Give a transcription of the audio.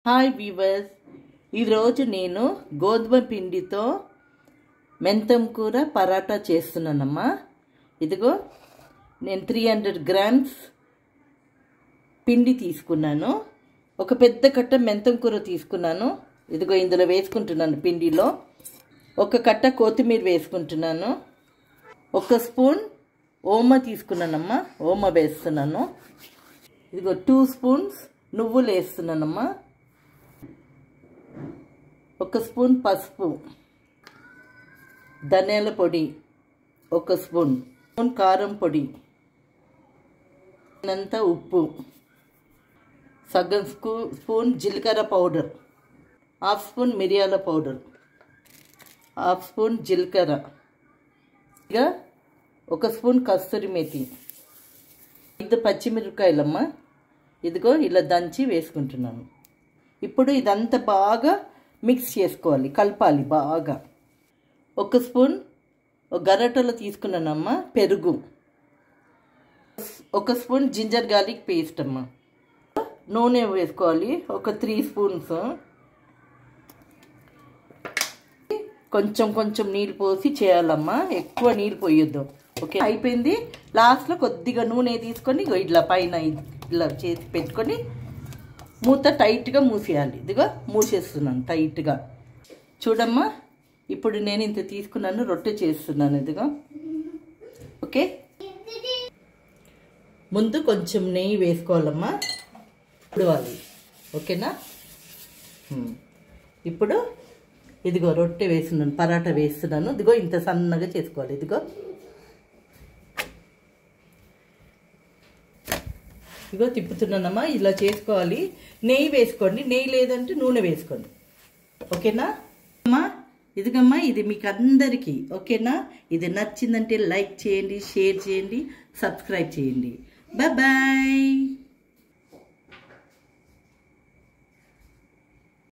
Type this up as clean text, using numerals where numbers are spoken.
Hi weavers, ఈరోజు నేను గోధుమ పిండితో మెంతం కూర పరాటా చేస్తున్నానమ్మా. ఇదిగో నేను 300 గ్రామ్స్ పిండి తీసుకున్నాను. ఒక పెద్ద కట్ట మెంతం కూర తీసుకున్నాను. ఇదిగో ఇందులో వేసుకుంటున్నాను. పిండిలో ఒక కట్ట కొత్తిమీర వేసుకుంటున్నాను. ఒక స్పూన్ ఓమ తీసుకున్నానమ్మా. ఓమ వేస్తున్నాను. ఇదిగో 2 స్పూన్స్ నువ్వులు వేస్తున్నానమ్మా. ఒక స్పూన్ పసుపు, ధనియాల పొడి ఒక స్పూన్, కారం పొడి, అంత ఉప్పు, సగం స్పూన్ జీలకర్ర పౌడర్, హాఫ్ స్పూన్ మిరియాల పౌడర్, హాఫ్ స్పూన్ జీలకర్ర, ఇక ఒక స్పూన్ కస్తూరి మేతి, 5 పచ్చిమిరపకాయలమ్మా. ఇదిగో ఇలా దంచి వేసుకుంటున్నాను. ఇప్పుడు ఇదంతా బాగా మిక్స్ చేసుకోవాలి, కలపాలి బాగా. ఒక స్పూన్ గరటలో తీసుకున్నానమ్మా పెరుగు, ఒక స్పూన్ జింజర్ గార్లిక్ పేస్ట్ అమ్మా. నూనె వేసుకోవాలి, ఒక 3 స్పూన్స్. కొంచెం కొంచెం నీళ్ళు పోసి చేయాలమ్మా, ఎక్కువ నీళ్ళు పోయొద్దు. ఓకే, అయిపోయింది. లాస్ట్లో కొద్దిగా నూనె తీసుకొని ఇట్లా పైన ఇలా చేసి పెట్టుకొని మూత టైట్గా మూసేయాలి. ఇదిగో మూసేస్తున్నాను టైట్గా. చూడమ్మా, ఇప్పుడు నేను ఇంత తీసుకున్నాను, రొట్టె చేస్తున్నాను. ఇదిగో ఓకే. ముందు కొంచెం నెయ్యి వేసుకోవాలమ్మా, ఉడవాలి. ఓకేనా? ఇప్పుడు ఇదిగో రొట్టె వేస్తున్నాను, పరాటా వేస్తున్నాను. ఇదిగో ఇంత సన్నగా చేసుకోవాలి. ఇదిగో తిప్పుతున్నానమ్మా, ఇలా చేసుకోవాలి. నెయ్యి వేసుకోండి, నెయ్యి లేదంటే నూనె వేసుకోండి. ఓకేనా అమ్మా? ఇదిగమ్మా, ఇది మీకు అందరికీ ఓకేనా? ఇది నచ్చిందంటే లైక్ చేయండి, షేర్ చేయండి, సబ్స్క్రైబ్ చేయండి. Bye bye.